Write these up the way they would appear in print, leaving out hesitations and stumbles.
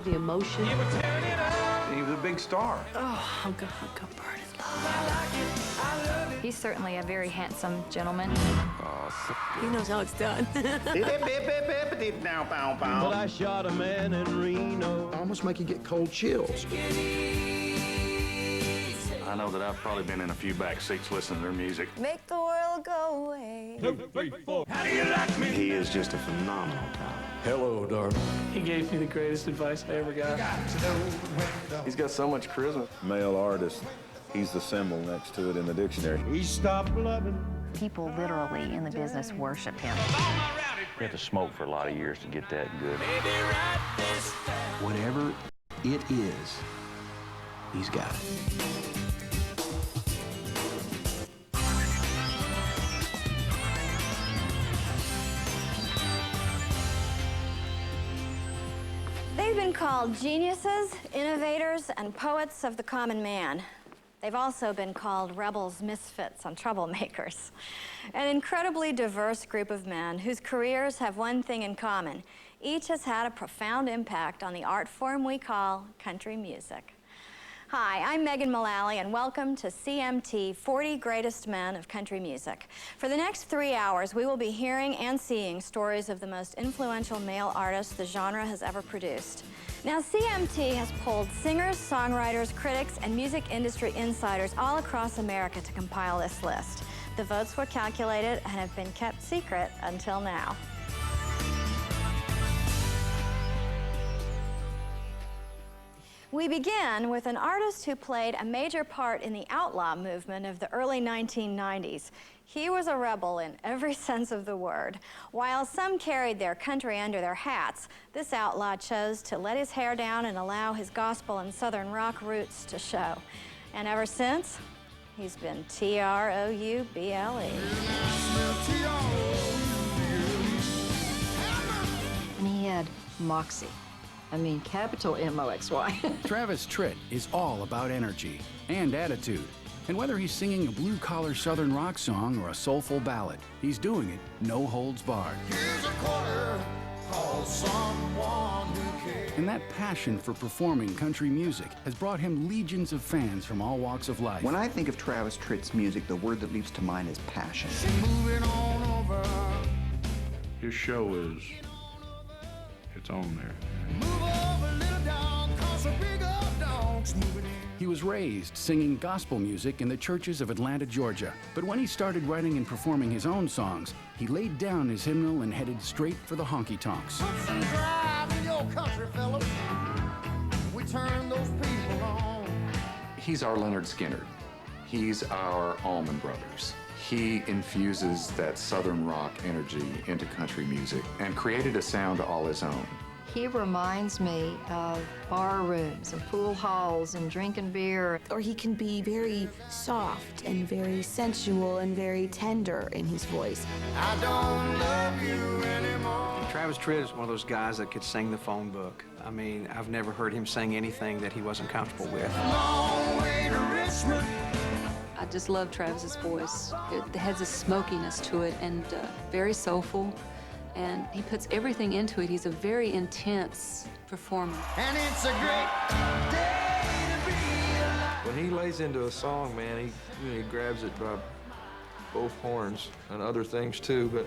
the emotion. He was a big star. Oh, I'm gonna burn his love. He's certainly a very handsome gentleman. He knows how it's done. But I shot a man in Reno. almost make you get cold chills. I know that I've probably been in a few back seats listening to their music. Make the world go away. 2, 3, 4. How do you like me? He is just a phenomenal talent. Hello, darling. He gave me the greatest advice I ever got. He's got so much charisma. Male artist, he's the symbol next to it in the dictionary. He stopped loving. People literally in the business worship him. You have to smoke for a lot of years to get that good. Whatever it is, he's got it. They've been called geniuses, innovators, and poets of the common man. They've also been called rebels, misfits, and troublemakers. An incredibly diverse group of men whose careers have one thing in common. Each has had a profound impact on the art form we call country music. Hi, I'm Megan Mullally, and welcome to CMT 40 Greatest Men of Country Music. For the next 3 hours, we will be hearing and seeing stories of the most influential male artists the genre has ever produced. Now, CMT has polled singers, songwriters, critics, and music industry insiders all across America to compile this list. The votes were calculated and have been kept secret until now. We begin with an artist who played a major part in the outlaw movement of the early 1990s. He was a rebel in every sense of the word. While some carried their country under their hats, this outlaw chose to let his hair down and allow his gospel and southern rock roots to show. And ever since, he's been T-R-O-U-B-L-E. And he had moxie. I mean, capital M-O-X-Y. Travis Tritt is all about energy and attitude. And whether he's singing a blue-collar southern rock song or a soulful ballad, he's doing it no holds barred. Here's a quarter, call someone who cares. And that passion for performing country music has brought him legions of fans from all walks of life. When I think of Travis Tritt's music, the word that leaps to mind is passion. Moving on over. His show is, it's on there. Move over, little dog, 'cause a big old dog's moving in. He was raised singing gospel music in the churches of Atlanta, Georgia. But when he started writing and performing his own songs, he laid down his hymnal and headed straight for the honky-tonks. Put some drive in your country, fellas. We turn those people on. He's our Leonard Skinner. He's our Allman Brothers. He infuses that southern rock energy into country music and created a sound all his own. He reminds me of bar rooms and pool halls and drinking beer. Or he can be very soft and very sensual and very tender in his voice. I don't love you anymore. Travis Tritt is one of those guys that could sing the phone book. I mean, I've never heard him sing anything that he wasn't comfortable with. Long way to Richmond. I just love Travis's voice. It has a smokiness to it and very soulful. And he puts everything into it. He's a very intense performer. And it's a great day to be alive. When he lays into a song, man, he grabs it by both horns and other things too, but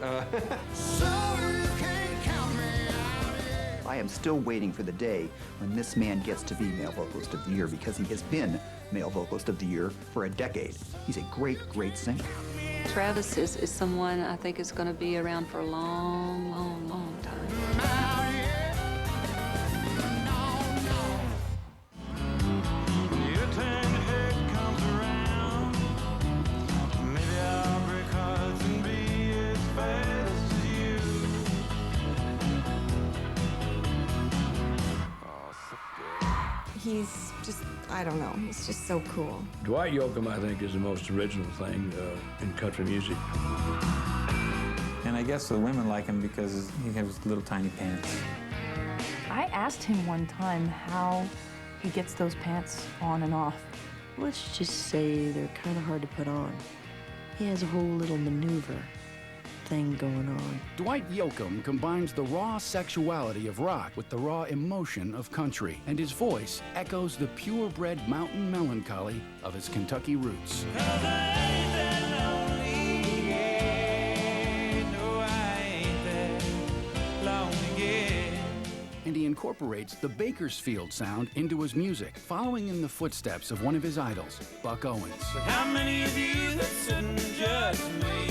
So you can't count me out yet. I am still waiting for the day when this man gets to be Male Vocalist of the Year, because he has been Male Vocalist of the Year for a decade. He's a great, great singer. Travis is someone I think is going to be around for a long, long, long time. He's just, I don't know, he's just so cool. Dwight Yoakam, I think, is the most original thing in country music. And I guess the women like him because he has little tiny pants. I asked him one time how he gets those pants on and off. Let's just say they're kind of hard to put on. He has a whole little maneuver thing going on. Dwight Yoakam combines the raw sexuality of rock with the raw emotion of country, and his voice echoes the purebred mountain melancholy of his Kentucky roots. And he incorporates the Bakersfield sound into his music, following in the footsteps of one of his idols, Buck Owens. But how many of you that sit and judge me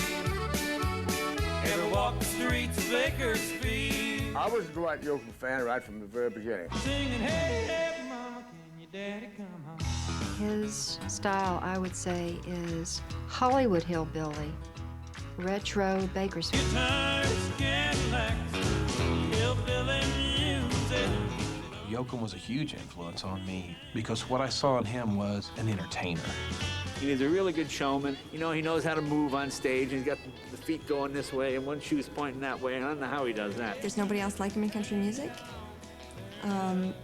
ever walk the streets of Bakersfield? I was a Dwight Yoakam fan right from the very beginning. Singing, hey, hey, mama, can your daddy come home? His style, I would say, is Hollywood hillbilly, retro Bakersfield. Yoakam was a huge influence on me because what I saw in him was an entertainer. He's a really good showman. You know, he knows how to move on stage. He's got the feet going this way and one shoe's pointing that way. I don't know how he does that. There's nobody else like him in country music. And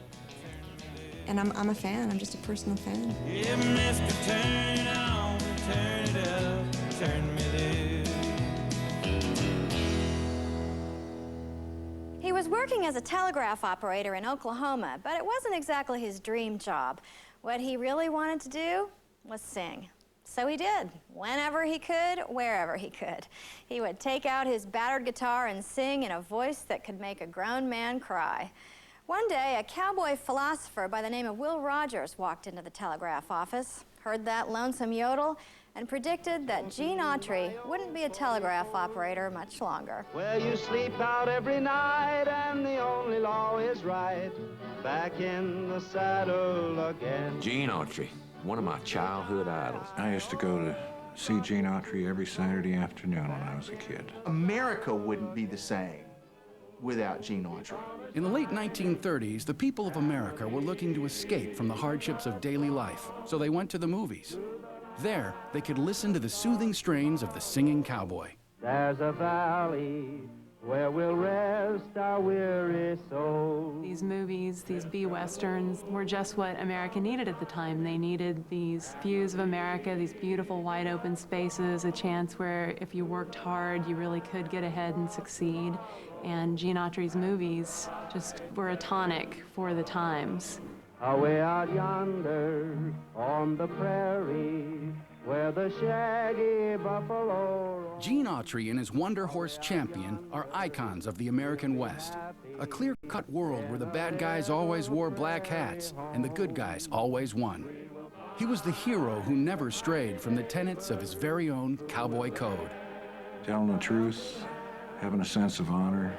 I'm a fan. I'm just a personal fan. Yeah, mister, turn it on, turn it up, turn me loose. He was working as a telegraph operator in Oklahoma, but it wasn't exactly his dream job. What he really wanted to do was sing. So he did, whenever he could, wherever he could. He would take out his battered guitar and sing in a voice that could make a grown man cry. One day, a cowboy philosopher by the name of Will Rodgers walked into the telegraph office, heard that lonesome yodel, and predicted that Gene Autry wouldn't be a telegraph operator much longer. Well, you sleep out every night, and the only law is right. Back in the saddle again. Gene Autry, one of my childhood idols. I used to go to see Gene Autry every Saturday afternoon when I was a kid. America wouldn't be the same without Gene Autry. In the late 1930s, the people of America were looking to escape from the hardships of daily life, so they went to the movies. There, they could listen to the soothing strains of the singing cowboy. There's a valley where we'll rest our weary souls. These movies, these B-westerns, were just what America needed at the time. They needed these views of America, these beautiful wide open spaces, a chance where if you worked hard, you really could get ahead and succeed. And Gene Autry's movies just were a tonic for the times. Away out yonder on the prairie where the shaggy buffalo. Gene Autry and his Wonder Horse Champion are icons of the American West. A clear-cut world where the bad guys always wore black hats and the good guys always won. He was the hero who never strayed from the tenets of his very own cowboy code. Telling the truth, having a sense of honor,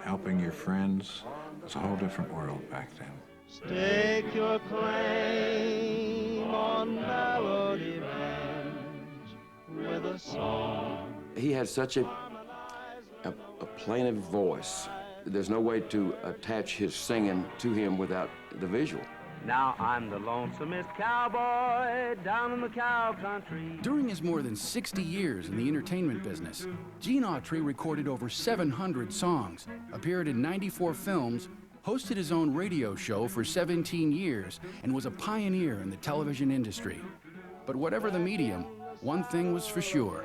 helping your friends. It was a whole different world back then. Stake your claim on melody bands with a song. He had such a plaintive voice. There's no way to attach his singing to him without the visual. Now I'm the lonesomest cowboy down in the cow country. During his more than 60 years in the entertainment business, Gene Autry recorded over 700 songs, appeared in 94 films, hosted his own radio show for 17 years, and was a pioneer in the television industry. But whatever the medium, one thing was for sure.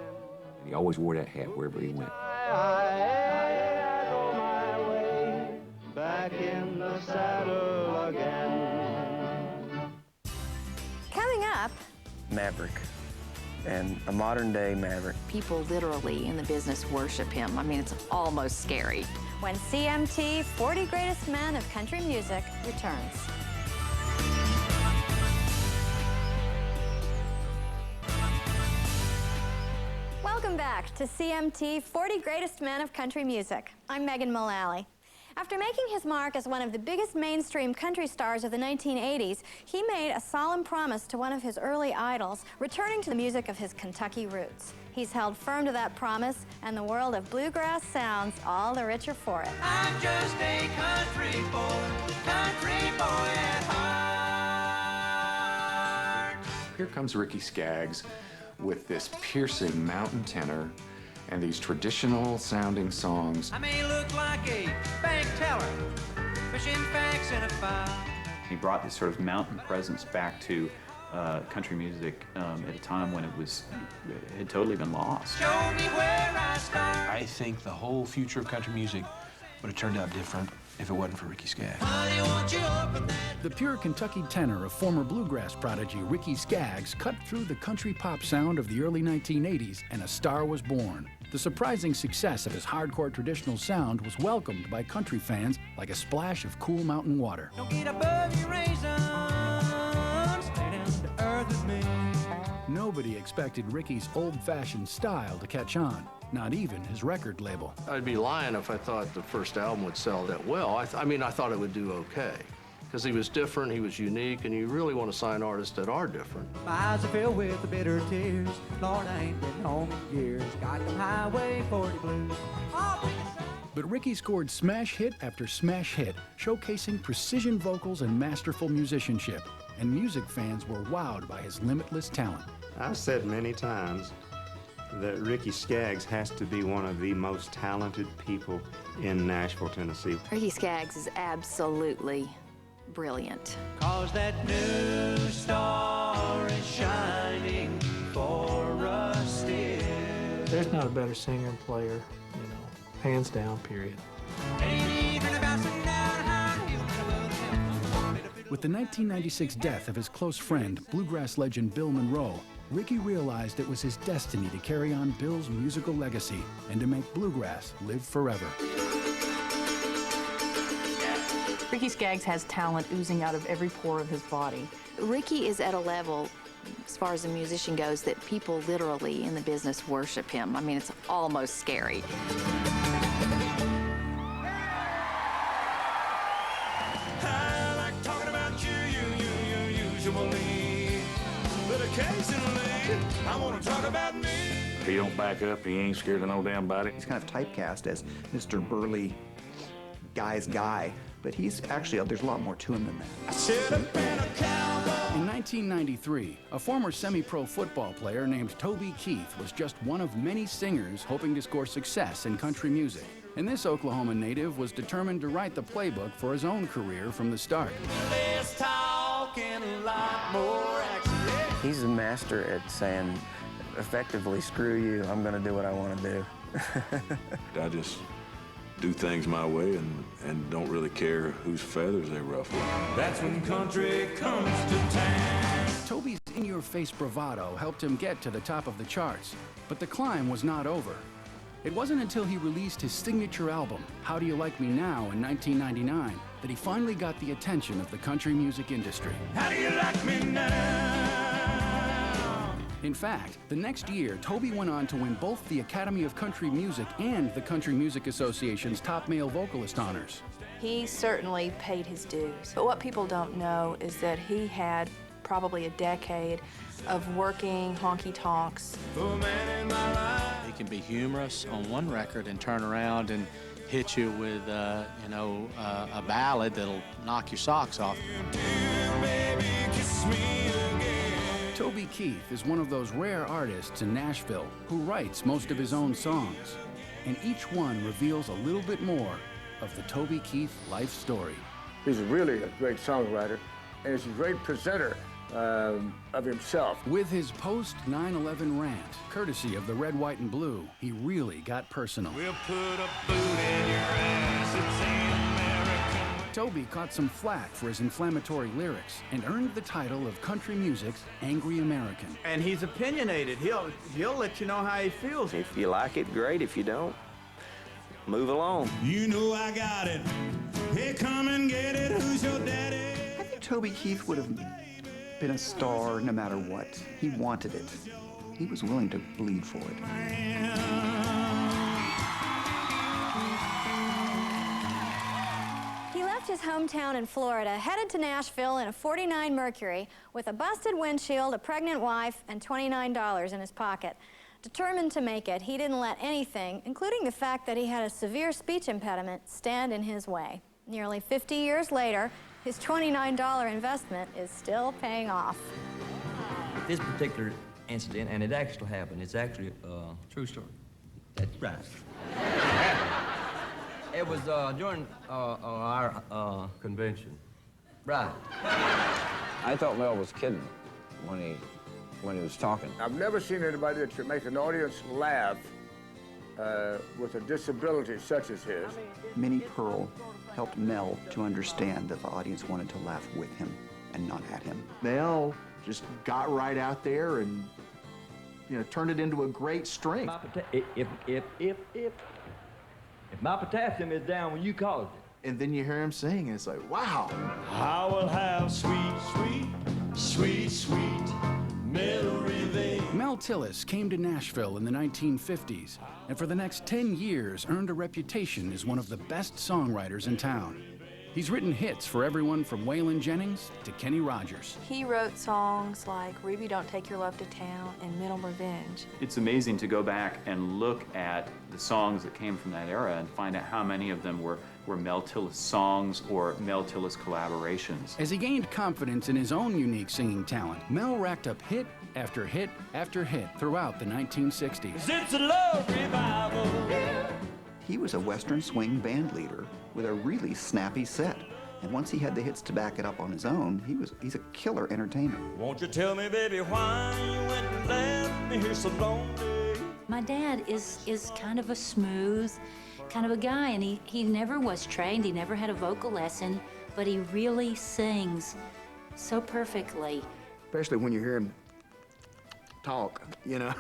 He always wore that hat wherever he went. I go my way, back in the saddle again. Coming up, Maverick, and a modern day Maverick. People literally in the business worship him. I mean, it's almost scary. when CMT 40 Greatest Men of Country Music returns. Welcome back to CMT 40 Greatest Men of Country Music. I'm Megan Mullally. After making his mark as one of the biggest mainstream country stars of the 1980s, he made a solemn promise to one of his early idols, returning to the music of his Kentucky roots. He's held firm to that promise, and the world of bluegrass sounds all the richer for it. I'm just a country boy at heart. Here comes Ricky Skaggs with this piercing mountain tenor and these traditional sounding songs. I may look like a bank teller, pushing facts in a file. He brought this sort of mountain presence back to country music at a time when it had totally been lost. I think the whole future of country music would have turned out different if it wasn't for Ricky Skaggs. The pure Kentucky tenor of former bluegrass prodigy Ricky Skaggs cut through the country pop sound of the early 1980s, and a star was born. The surprising success of his hardcore traditional sound was welcomed by country fans like a splash of cool mountain water. Don't get above your raisins, stay down to earth with me. Nobody expected Ricky's old-fashioned style to catch on, not even his record label. I'd be lying if I thought the first album would sell that well. I mean, I thought it would do okay, because he was different, he was unique, and you really want to sign artists that are different. My eyes are filled with the bitter tears. Lord, I ain't been home in years. Got the Highway 40 blues. But Ricky scored smash hit after smash hit, showcasing precision vocals and masterful musicianship. And music fans were wowed by his limitless talent. I've said many times that Ricky Skaggs has to be one of the most talented people in Nashville, Tennessee. Ricky Skaggs is absolutely brilliant. 'Cause that new star is shining for us still. There's not a better singer and player, hands down, period. With the 1996 death of his close friend, bluegrass legend Bill Monroe, Ricky realized it was his destiny to carry on Bill's musical legacy and to make bluegrass live forever. Ricky Skaggs has talent oozing out of every pore of his body. Ricky is at a level, as far as a musician goes, that people literally in the business worship him. I mean, it's almost scary. I like talking about you usually, but occasionally I want to talk about me. If he don't back up, he ain't scared of no damn body. He's kind of typecast as Mr. Burly guy's guy, but he's actually, there's a lot more to him than that. I should have been a cowboy. In 1993, a former semi-pro football player named Toby Keith was just one of many singers hoping to score success in country music. And this Oklahoma native was determined to write the playbook for his own career from the start. Less talk and a lot more action. He's a master at saying, effectively, screw you, I'm gonna do what I want to do. I just do things my way and don't really care whose feathers they ruffle. That's when country comes to town. Toby's in-your-face bravado helped him get to the top of the charts, but the climb was not over. It wasn't until he released his signature album, How Do You Like Me Now, in 1999, that he finally got the attention of the country music industry. How do you like me now? In fact, the next year, Toby went on to win both the Academy of Country Music and the Country Music Association's top male vocalist honors. He certainly paid his dues. But what people don't know is that he had probably a decade of working honky-tonks. He can be humorous on one record and turn around and hit you with, a ballad that'll knock your socks off. Toby Keith is one of those rare artists in Nashville who writes most of his own songs. And each one reveals a little bit more of the Toby Keith life story. He's really a great songwriter, and he's a great presenter of himself. With his post-9/11 rant, courtesy of the Red, White, and Blue, he really got personal. We'll put a boot in your ass, it's American. Toby caught some flack for his inflammatory lyrics and earned the title of country music's Angry American. And he's opinionated. He'll let you know how he feels. If you like it, great. If you don't, move along. You know I got it. Hey, come and get it. Who's your daddy? I think Toby Keith would have been a star no matter what. He wanted it. He was willing to bleed for it. He left his hometown in Florida, headed to Nashville in a '49 Mercury with a busted windshield, a pregnant wife, and $29 in his pocket. Determined to make it, he didn't let anything, including the fact that he had a severe speech impediment, stand in his way. Nearly 50 years later, his $29 investment is still paying off. This particular incident, and it actually happened, it's actually a true story. That's right. It was during our convention. Right. I thought Mel was kidding. when he was talking. I've never seen anybody that could make an audience laugh with a disability such as his. Minnie Pearl helped Mel to understand that the audience wanted to laugh with him and not at him. Mel just got right out there and, you know, turned it into a great strength. If my potassium is down when you caused it. And then you hear him sing, and it's like, wow. I will have sweet, sweet, sweet, sweet memory. Mel Tillis came to Nashville in the 1950s, and for the next 10 years earned a reputation as one of the best songwriters in town. He's written hits for everyone from Waylon Jennings to Kenny Rodgers. He wrote songs like Ruby Don't Take Your Love to Town and Mental Revenge. It's amazing to go back and look at the songs that came from that era and find out how many of them were Mel Tillis songs or Mel Tillis collaborations. As he gained confidence in his own unique singing talent, Mel racked up hit after hit after hit throughout the 1960s. It's a love revival. He was a Western swing band leader with a really snappy set. And once he had the hits to back it up on his own, he's a killer entertainer. Won't you tell me, baby, why you went and left me here so lonely? My dad is kind of a smooth kind of a guy, and he never was trained, he never had a vocal lesson, but he really sings so perfectly. Especially when you hear him talk, you know,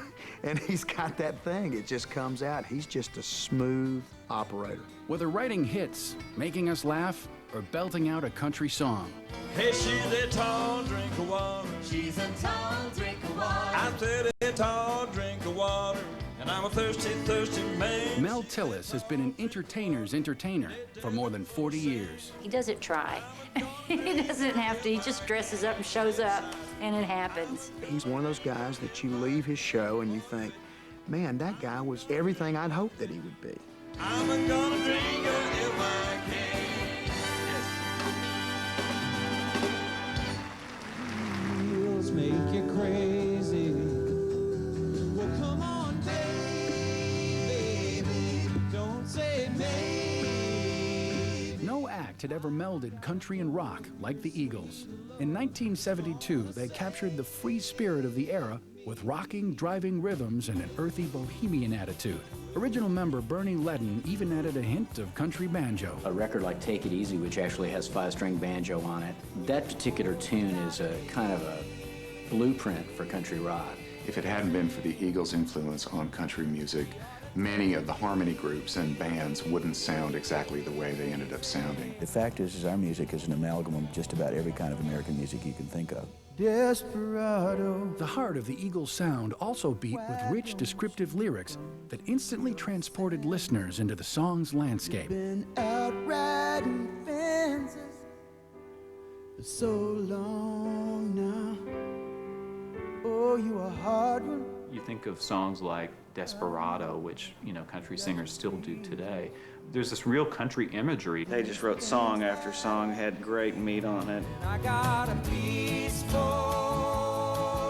and he's got that thing, it just comes out. He's just a smooth operator. Whether writing hits, making us laugh, or belting out a country song. Hey, she's a tall drink of water. She's a tall drink of water. I said a tall drink of water, and I'm a thirsty, thirsty man. Mel Tillis has been an entertainer's entertainer for more than 40 years. He doesn't try. He doesn't have to. He just dresses up and shows up, and it happens. He's one of those guys that you leave his show and you think, man, that guy was everything I'd hoped that he would be. I'm gonna drink it if I can. Yes. Make you crazy. Well, come on, baby. Don't say maybe. No act had ever melded country and rock like the Eagles. In 1972, they captured the free spirit of the era with rocking, driving rhythms and an earthy bohemian attitude. Original member Bernie Ledden even added a hint of country banjo. A record like Take It Easy, which actually has 5-string banjo on it, that particular tune is a kind of a blueprint for country rock. If it hadn't been for the Eagles' influence on country music, many of the harmony groups and bands wouldn't sound exactly the way they ended up sounding. The fact is our music is an amalgam of just about every kind of American music you can think of. Desperado. The heart of the Eagles' sound also beat with rich, descriptive lyrics that instantly transported listeners into the song's landscape. Been out riding fences for so long now. Oh, you a hard one. You think of songs like Desperado, which, you know, country singers still do today. There's this real country imagery. They just wrote song after song, had great meat on it. I got a peaceful,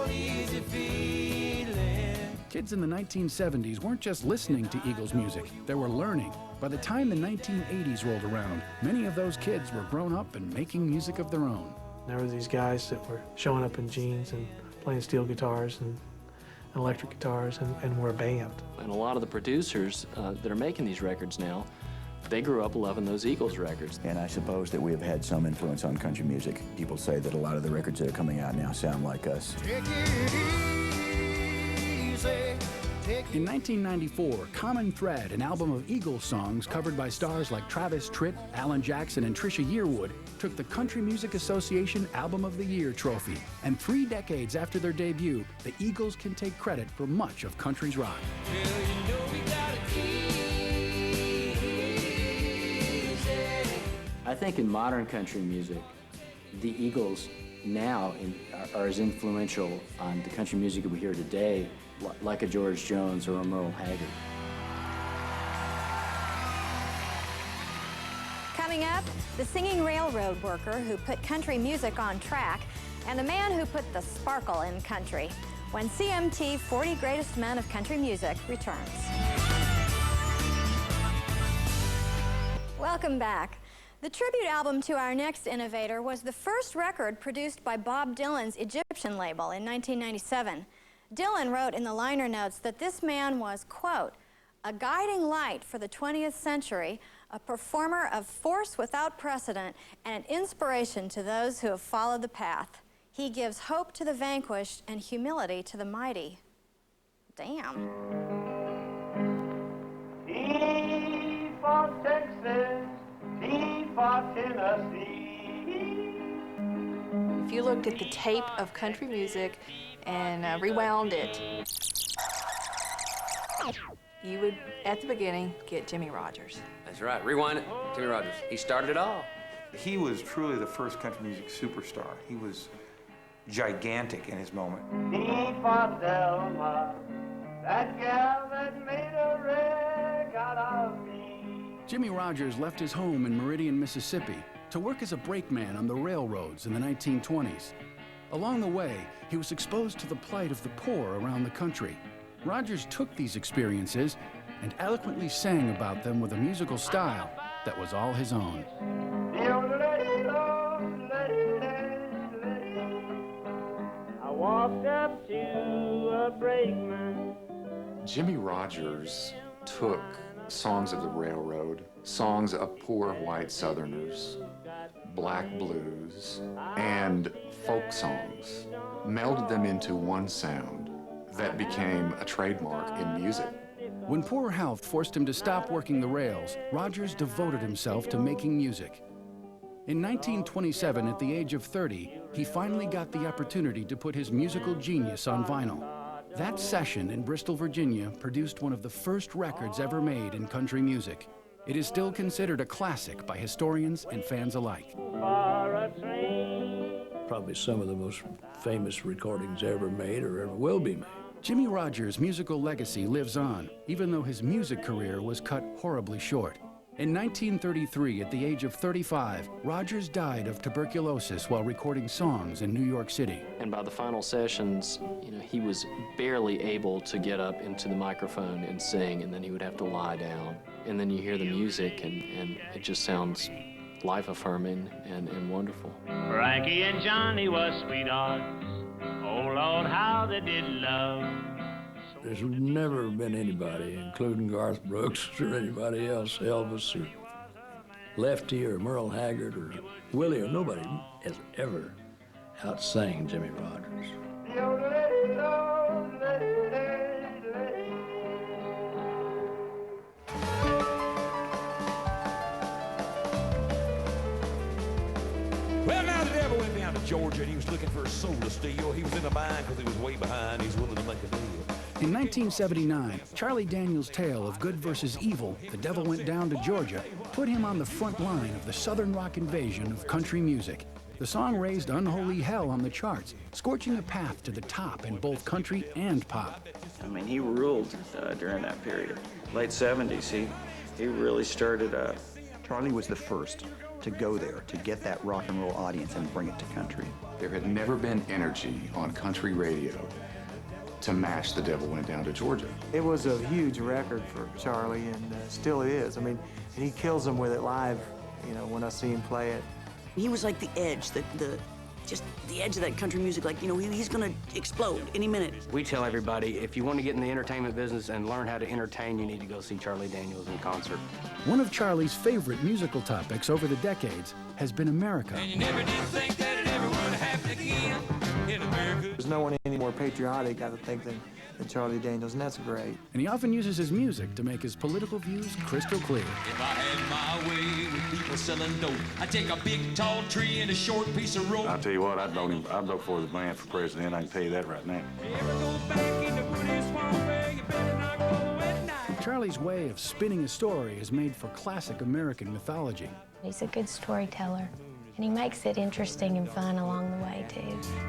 easy feeling. Kids in the 1970s weren't just listening to Eagles music, they were learning. By the time the 1980s rolled around, many of those kids were grown up and making music of their own. There were these guys that were showing up in jeans and playing steel guitars and electric guitars and were a band. And a lot of the producers that are making these records now, they grew up loving those Eagles records. And I suppose that we have had some influence on country music. People say that a lot of the records that are coming out now sound like us. In 1994, Common Thread, an album of Eagles songs covered by stars like Travis Tritt, Alan Jackson, and Trisha Yearwood, took the Country Music Association Album of the Year trophy. And 3 decades after their debut, the Eagles can take credit for much of country's rock. I think in modern country music, the Eagles now are as influential on the country music that we hear today like a George Jones or a Merle Haggard. Coming up, the singing railroad worker who put country music on track and the man who put the sparkle in country when CMT 40 Greatest Men of Country Music returns. Welcome back. The tribute album to our next innovator was the first record produced by Bob Dylan's Egyptian label in 1997. Dylan wrote in the liner notes that this man was, quote, a guiding light for the 20th century, a performer of force without precedent, and an inspiration to those who have followed the path. He gives hope to the vanquished and humility to the mighty. Damn. T for Texas, T for Tennessee. If you looked at the tape of country music and rewound it, you would, at the beginning, get Jimmie Rodgers. That's right. Rewind it. Jimmie Rodgers. He started it all. He was truly the first country music superstar. He was gigantic in his moment. T for Selma, that gal that made a wreck out of me. Jimmie Rodgers left his home in Meridian, Mississippi to work as a brakeman on the railroads in the 1920s. Along the way, he was exposed to the plight of the poor around the country. Rodgers took these experiences and eloquently sang about them with a musical style that was all his own. I walked up to a brakeman. Jimmie Rodgers took songs of the railroad, songs of poor white Southerners, black blues, and folk songs, melded them into one sound that became a trademark in music. When poor health forced him to stop working the rails, Rodgers devoted himself to making music. In 1927, at the age of 30, he finally got the opportunity to put his musical genius on vinyl. That session in Bristol, Virginia, produced one of the first records ever made in country music. It is still considered a classic by historians and fans alike. Probably some of the most famous recordings ever made or ever will be made. Jimmie Rodgers' musical legacy lives on, even though his music career was cut horribly short. In 1933, at the age of 35, Rodgers died of tuberculosis while recording songs in New York City. And by the final sessions, he was barely able to get up into the microphone and sing, and then he would have to lie down. And then you hear the music, and it just sounds life-affirming and wonderful. Frankie and Johnny was sweethearts. Oh, Lord, how they did love. There's never been anybody, including Garth Brooks or anybody else, Elvis or Lefty or Merle Haggard or Willie or nobody has ever outsang Jimmie Rodgers. Well, now the devil went down to Georgia and he was looking for a soul to steal. He was in a bind because he was way behind. He's willing to make a deal. In 1979, Charlie Daniels' tale of good versus evil, The Devil Went Down to Georgia, put him on the front line of the Southern rock invasion of country music. The song raised unholy hell on the charts, scorching a path to the top in both country and pop. I mean, he ruled during that period. Late 70s, he really started up. Charlie was the first to go there, to get that rock and roll audience and bring it to country. There had never been energy on country radio to match The Devil Went Down to Georgia. It was a huge record for Charlie, and still is. I mean, and he kills them with it live, when I see him play it. He was like the edge, just the edge of that country music, like, he's gonna explode any minute. We tell everybody, if you want to get in the entertainment business and learn how to entertain, you need to go see Charlie Daniels in concert. One of Charlie's favorite musical topics over the decades has been America. And you never did think that it ever would happen again in America. There's no one any more patriotic, I think, than Charlie Daniels, and that's great. And he often uses his music to make his political views crystal clear. If I had my way with people selling dope, I'd take a big tall tree and a short piece of rope. I'll tell you what, I'd vote for the man for president. I can tell you that right now. Charlie's way of spinning a story is made for classic American mythology. He's a good storyteller, and he makes it interesting and fun along the way, too.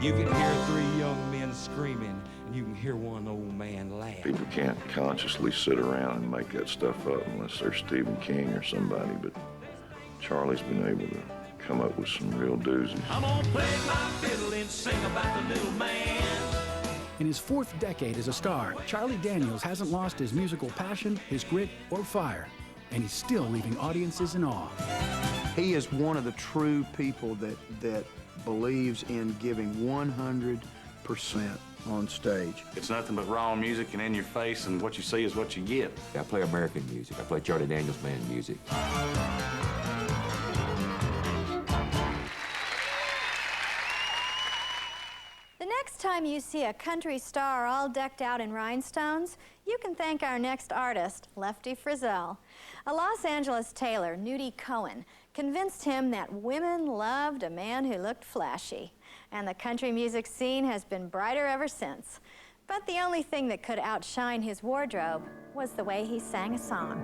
You can hear three young men screaming, and you can hear one old man laugh. People can't consciously sit around and make that stuff up unless they're Stephen King or somebody, but Charlie's been able to come up with some real doozies. I'm gonna play my fiddle and sing about the little man. In his fourth decade as a star, Charlie Daniels hasn't lost his musical passion, his grit, or fire, and he's still leaving audiences in awe. He is one of the true people that believes in giving 100% on stage. It's nothing but raw music and in your face, and what you see is what you get. I play American music. I play Charlie Daniels Band music. The next time you see a country star all decked out in rhinestones, you can thank our next artist, Lefty Frizzell. A Los Angeles tailor, Nudie Cohen, convinced him that women loved a man who looked flashy, and the country music scene has been brighter ever since. But the only thing that could outshine his wardrobe was the way he sang a song.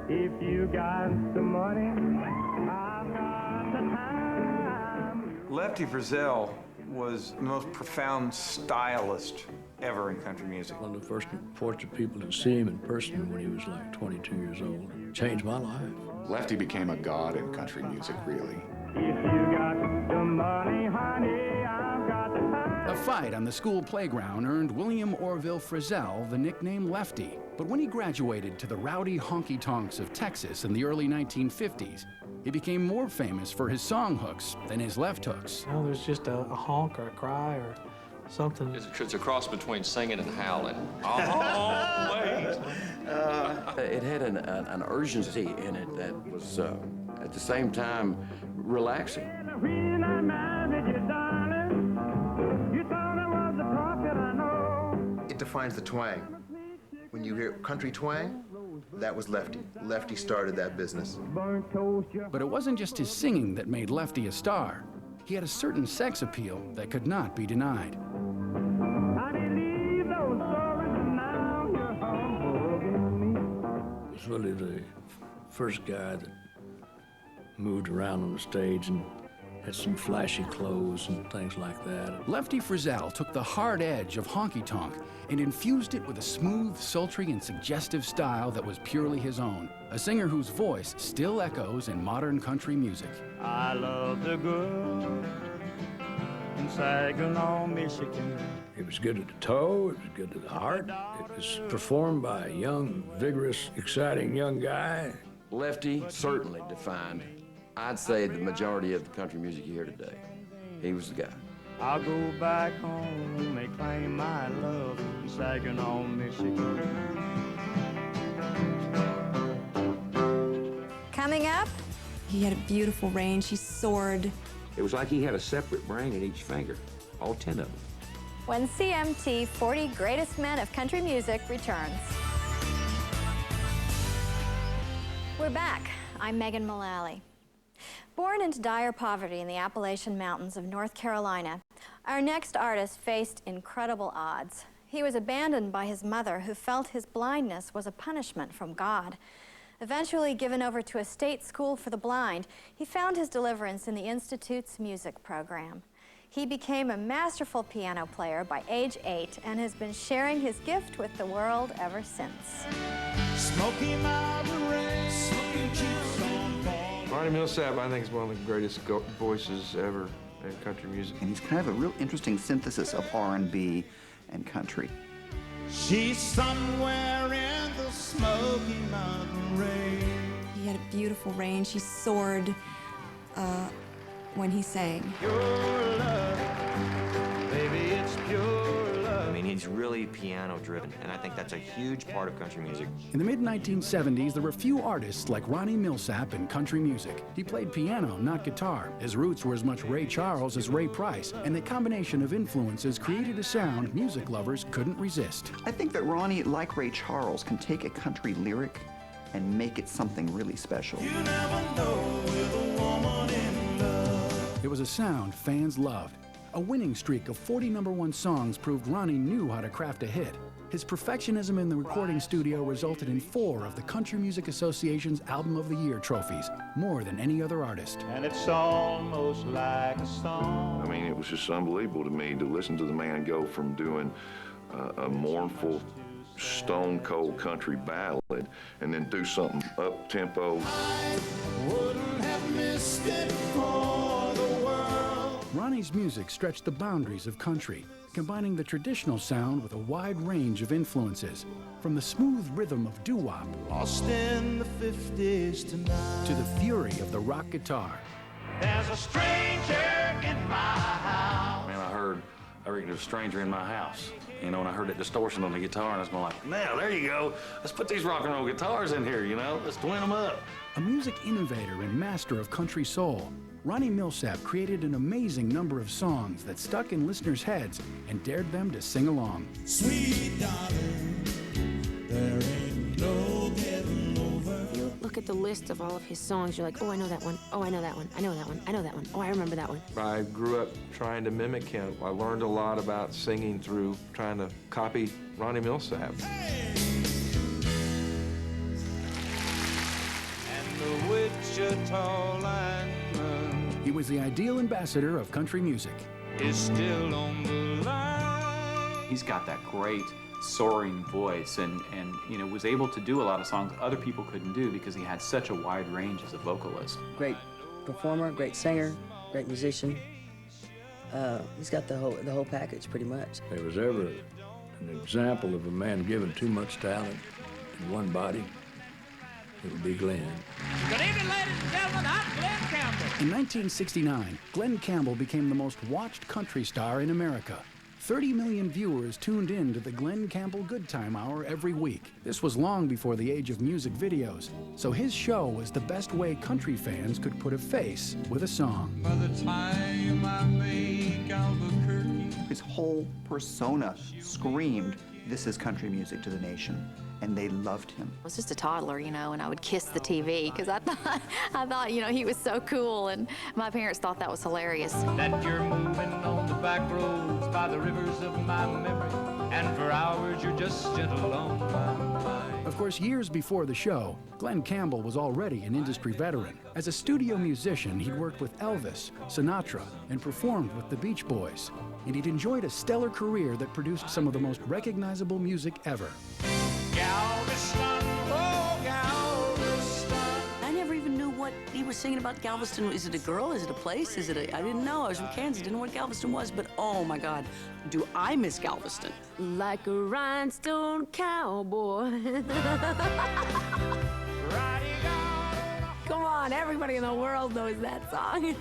If you got the money, I've got the time. Lefty Frizzell was the most profound stylist ever in country music. One of the first fortunate people to see him in person when he was like 22 years old. It changed my life. Lefty became a god in country music, really. If you got the money, honey, I've got the time. A fight on the school playground earned William Orville Frizzell the nickname Lefty. But when he graduated to the rowdy honky-tonks of Texas in the early 1950s, he became more famous for his song hooks than his left hooks. No, there's just a honk or a cry or something. It's a cross between singing and howling. Always. It had an urgency in it that was, at the same time, relaxing. When I married you, darling, you thought I was the prophet, I know. It defines the twang. When you hear country twang, that was Lefty. Lefty started that business. But it wasn't just his singing that made Lefty a star. He had a certain sex appeal that could not be denied. I believe those stories, and now you're humbugging me. He was really the first guy that moved around on the stage and had some flashy clothes and things like that. Lefty Frizzell took the hard edge of honky-tonk and infused it with a smooth, sultry, and suggestive style that was purely his own. A singer whose voice still echoes in modern country music. I love the girl in Saginaw, Michigan. It was good to the toe, it was good to the heart. It was performed by a young, vigorous, exciting young guy. Lefty certainly defined, I'd say, the majority of the country music you hear today. He was the guy. I'll go back home and claim my love in Saginaw, Michigan. Coming up, he had a beautiful range. He soared. It was like he had a separate brain in each finger, all 10 of them. when CMT 40 Greatest Men of Country Music returns. We're back. I'm Megan Mullally. Born into dire poverty in the Appalachian Mountains of North Carolina, our next artist faced incredible odds. He was abandoned by his mother, who felt his blindness was a punishment from God. Eventually given over to a state school for the blind, he found his deliverance in the Institute's music program. He became a masterful piano player by age 8 and has been sharing his gift with the world ever since. Smoky Mountain Rain, smoking juice on Ronnie Milsap, I think, is one of the greatest voices ever in country music. And he's kind of a real interesting synthesis of R&B and country. She's somewhere in the Smoky Mountain Rain. He had a beautiful range. He soared when he sang. Pure love, baby, it's pure love. I mean, he's really piano-driven, and I think that's a huge part of country music. In the mid-1970s, there were few artists like Ronnie Milsap in country music. He played piano, not guitar. His roots were as much Ray Charles as Ray Price, and the combination of influences created a sound music lovers couldn't resist. I think that Ronnie, like Ray Charles, can take a country lyric and make it something really special. You never know with a woman in love. It was a sound fans loved. A winning streak of 40 #1 songs proved Ronnie knew how to craft a hit. His perfectionism in the recording studio resulted in 4 of the Country Music Association's Album of the Year trophies, more than any other artist. And it's almost like a song. I mean, it was just unbelievable to me to listen to the man go from doing a mournful, stone-cold country ballad and then do something up-tempo. I wouldn't have missed it for the world. Ronnie's music stretched the boundaries of country. combining the traditional sound with a wide range of influences, from the smooth rhythm of doo-wop Lost in the 50s tonight. to the fury of the rock guitar. There's a stranger in my house. Man, I reckon there's a stranger in my house. You know, and I heard that distortion on the guitar, and I was going like, now, there you go. Let's put these rock and roll guitars in here, you know? Let's twin them up. A music innovator and master of country soul, Ronnie Milsap created an amazing number of songs that stuck in listeners' heads and dared them to sing along. Sweet darling, there ain't no getting over. You look at the list of all of his songs, you're like, oh, I know that one. Oh, I know that one. I know that one. I know that one. Oh, I remember that one. I grew up trying to mimic him. I learned a lot about singing through trying to copy Ronnie Milsap. And the Wichita lineman He was the ideal ambassador of country music. is still on the line. He's got that great soaring voice and you know, was able to do a lot of songs other people couldn't do because he had such a wide range as a vocalist. Great performer, great singer, great musician. He's got the whole package pretty much. If there was ever an example of a man given too much talent in one body, it would be Glenn. Good evening, ladies and gentlemen. I'm Glenn Campbell. In 1969, Glenn Campbell became the most watched country star in America. 30 million viewers tuned in to the Glenn Campbell Good Time Hour every week. This was long before the age of music videos, so his show was the best way country fans could put a face with a song. By the time I make Albuquerque. His whole persona screamed, this is country music to the nation. And they loved him. I was just a toddler, you know, and I would kiss the TV because I thought, you know, he was so cool, and my parents thought that was hilarious. That you're moving on the back roads by the rivers of my memory, and for hours you're just gentle on my mind. Of course, years before the show, Glenn Campbell was already an industry veteran. As a studio musician, he'd worked with Elvis, Sinatra, and performed with the Beach Boys. And he'd enjoyed a stellar career that produced some of the most recognizable music ever. Galveston, oh Galveston. I never even knew what he was singing about Galveston. Is it a girl? Is it a place? Is it a... I didn't know. I was from Kansas. Didn't know what Galveston was. But oh my God, do I miss Galveston. Like a rhinestone cowboy. Come on, everybody in the world knows that song.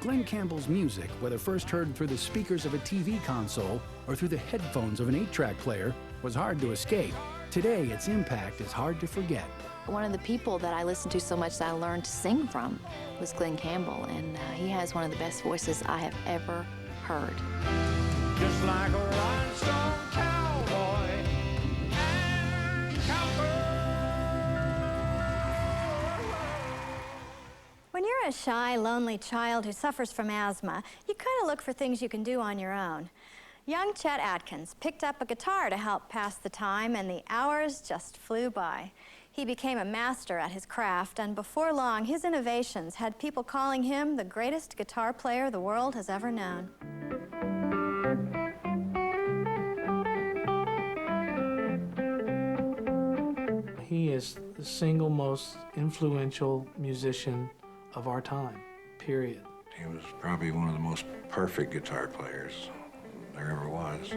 Glenn Campbell's music, whether first heard through the speakers of a TV console or through the headphones of an 8-track player, was hard to escape. Today, its impact is hard to forget. One of the people that I listened to so much that I learned to sing from was Glenn Campbell, and he has one of the best voices I have ever heard. Just like a rhinestone cowboy and When you're a shy, lonely child who suffers from asthma, you kind of look for things you can do on your own. Young Chet Atkins picked up a guitar to help pass the time, and the hours just flew by. He became a master at his craft, and before long, his innovations had people calling him the greatest guitar player the world has ever known. He is the single most influential musician of our time, period. He was probably one of the most perfect guitar players there ever was.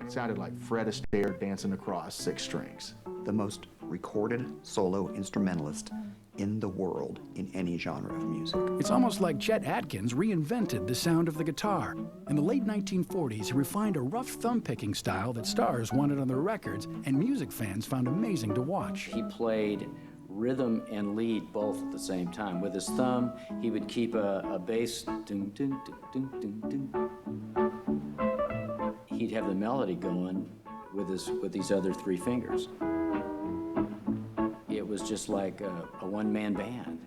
It sounded like Fred Astaire dancing across 6 strings. The most recorded solo instrumentalist in the world in any genre of music. It's almost like Chet Atkins reinvented the sound of the guitar. In the late 1940s, he refined a rough thumb-picking style that stars wanted on their records and music fans found amazing to watch. He played rhythm and lead both at the same time. With his thumb, he would keep a bass, ding, ding, ding, ding, ding, ding. He'd have the melody going with these other 3 fingers. It was just like a one-man band.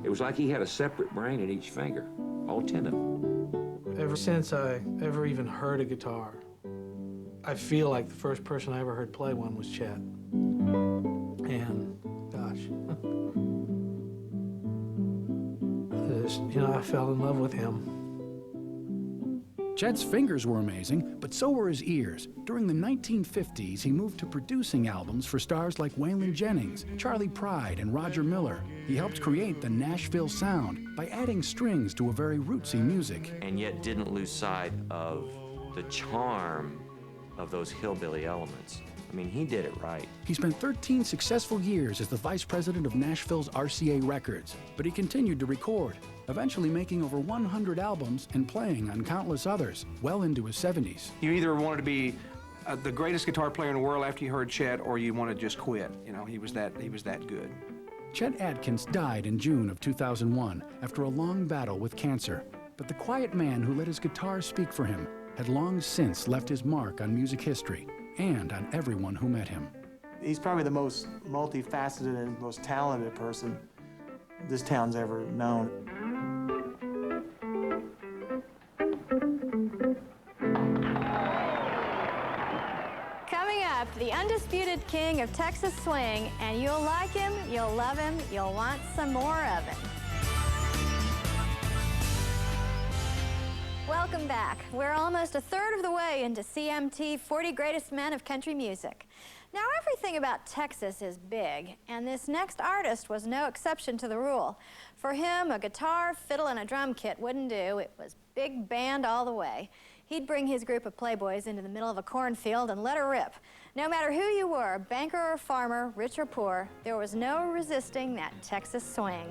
It was like he had a separate brain in each finger, all 10 of them. Ever since I ever even heard a guitar, I feel like the first person I ever heard play one was Chet. And, gosh, I fell in love with him. Chet's fingers were amazing, but so were his ears. During the 1950s, he moved to producing albums for stars like Waylon Jennings, Charlie Pride, and Roger Miller. He helped create the Nashville sound by adding strings to a very rootsy music. And yet didn't lose sight of the charm of those hillbilly elements. I mean, he did it right. He spent 13 successful years as the vice president of Nashville's RCA Records, but he continued to record, eventually making over 100 albums and playing on countless others, well into his 70s. You either wanted to be the greatest guitar player in the world after you heard Chet, or you wanted to just quit. You know, he was that good. Chet Atkins died in June of 2001 after a long battle with cancer. But the quiet man who let his guitar speak for him had long since left his mark on music history and on everyone who met him. He's probably the most multifaceted and most talented person this town's ever known. Coming up, the undisputed king of Texas swing, and you'll like him, you'll love him, you'll want some more of him. Welcome back. We're almost a third of the way into CMT 40 Greatest Men of Country Music. Now, everything about Texas is big, and this next artist was no exception to the rule. For him, a guitar, fiddle, and a drum kit wouldn't do. It was big band all the way. He'd bring his group of playboys into the middle of a cornfield and let her rip. No matter who you were, banker or farmer, rich or poor, there was no resisting that Texas swing.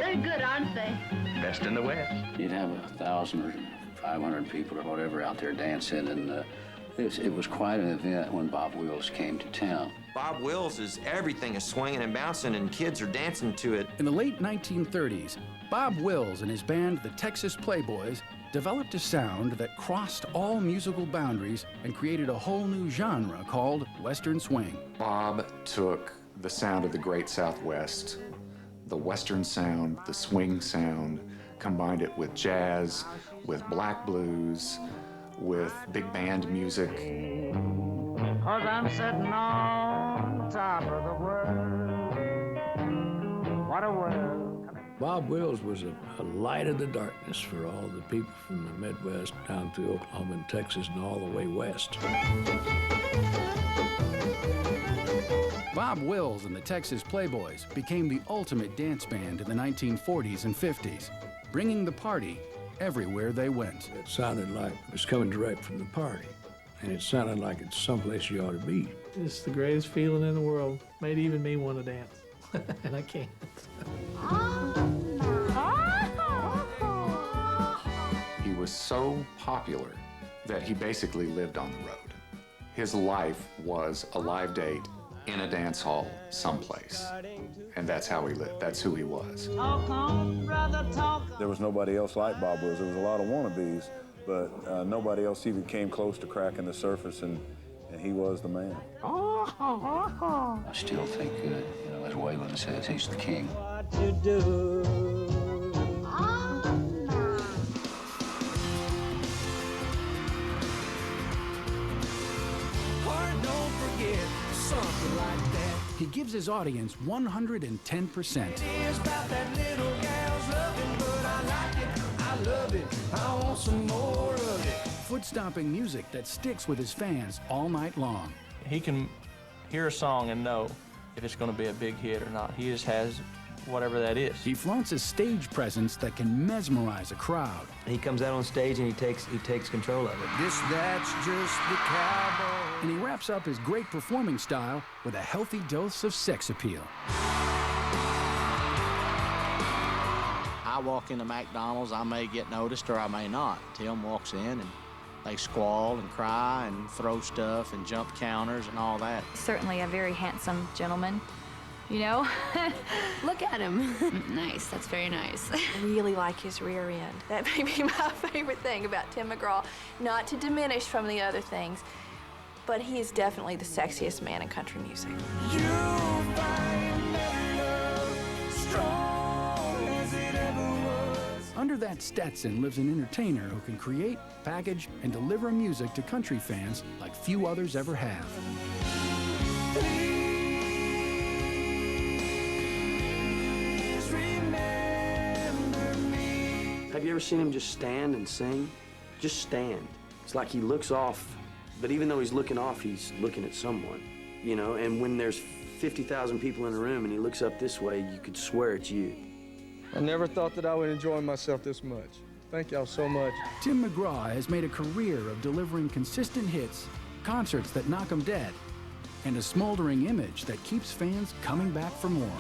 They're good, aren't they? Best in the West. You'd have 1,000 or 500 people or whatever out there dancing, and it was quite an event when Bob Wills came to town. Bob Wills is everything is swinging and bouncing, and kids are dancing to it. In the late 1930s, Bob Wills and his band, the Texas Playboys, developed a sound that crossed all musical boundaries and created a whole new genre called Western Swing. Bob took the sound of the Great Southwest, the Western sound, the swing sound, combined it with jazz, with black blues, with big band music. 'Cause I'm sitting on top of the world. What a world. Bob Wills was a light in the darkness for all the people from the Midwest down through Oklahoma and Texas and all the way west. Bob Wills and the Texas Playboys became the ultimate dance band in the 1940s and 50s, bringing the party everywhere they went. It sounded like it was coming direct from the party, and it sounded like it's someplace you ought to be. It's the greatest feeling in the world. Made even me want to dance, and I can't. He was so popular that he basically lived on the road. His life was a live date in a dance hall someplace. And that's how he lived. That's who he was. There was nobody else like Bob Wills. There was a lot of wannabes, but nobody else even came close to cracking the surface, and he was the man. I still think, as Waylon says, he's the king. What you do. Don't forget something like that. He gives his audience 110%. It is about that little gal's loving, but I like it, I love it, I want some more of it. Foot-stomping music that sticks with his fans all night long. He can hear a song and know if it's going to be a big hit or not. He just has whatever that is. He flaunts a stage presence that can mesmerize a crowd. He comes out on stage and he takes control of it. That's just the cowboy. And he wraps up his great performing style with a healthy dose of sex appeal. I walk into McDonald's, I may get noticed or I may not. Tim walks in and they squall and cry and throw stuff and jump counters and all that. Certainly a very handsome gentleman, you know? Look at him. Nice, that's very nice. I really like his rear end. That may be my favorite thing about Tim McGraw. Not to diminish from the other things, but he is definitely the sexiest man in country music. You'll find that love strong as it ever was. Under that Stetson lives an entertainer who can create, package, and deliver music to country fans like few others ever have. Have you ever seen him just stand and sing? Just stand. It's like he looks off, but even though he's looking off, he's looking at someone, you know? And when there's 50,000 people in a room and he looks up this way, you could swear it's you. I never thought that I would enjoy myself this much. Thank y'all so much. Tim McGraw has made a career of delivering consistent hits, concerts that knock 'em dead, and a smoldering image that keeps fans coming back for more.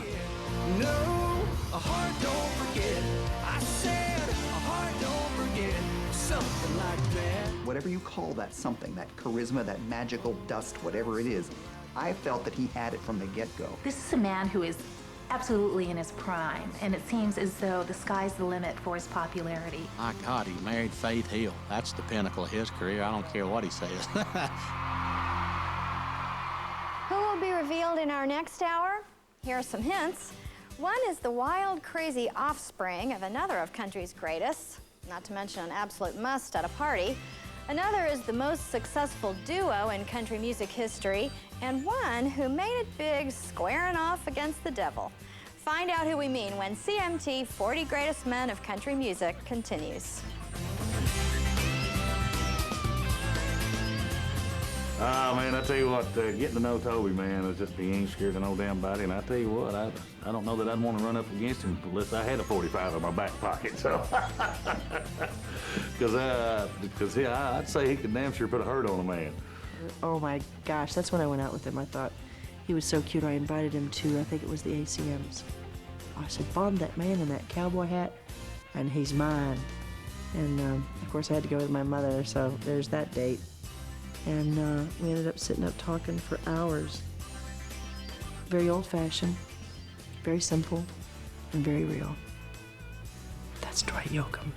No, a heart don't forget. I said a heart don't forget. Something like that. Whatever you call that something, that charisma, that magical dust, whatever it is, I felt that he had it from the get-go. This is a man who is absolutely in his prime, and it seems as though the sky's the limit for his popularity. My God, he married Faith Hill. That's the pinnacle of his career. I don't care what he says. Who will be revealed in our next hour? Here are some hints. One is the wild, crazy offspring of another of country's greatest, not to mention an absolute must at a party. Another is the most successful duo in country music history, and one who made it big squaring off against the devil. Find out who we mean when CMT 40 Greatest Men of Country Music continues. Oh, man, I tell you what, getting to know Toby, man, is just, he ain't scared of no damn body. And I tell you what, I don't know that I'd want to run up against him unless I had a 45 in my back pocket, so. Because yeah, I'd say he could damn sure put a hurt on a man. Oh my gosh, that's when I went out with him. I thought he was so cute. I invited him to, I think it was the ACMs. I said, "Bond that man in that cowboy hat, and he's mine." And of course I had to go with my mother, so there's that date. And we ended up sitting up talking for hours. Very old-fashioned, very simple, and very real. That's Tritt Yoakum.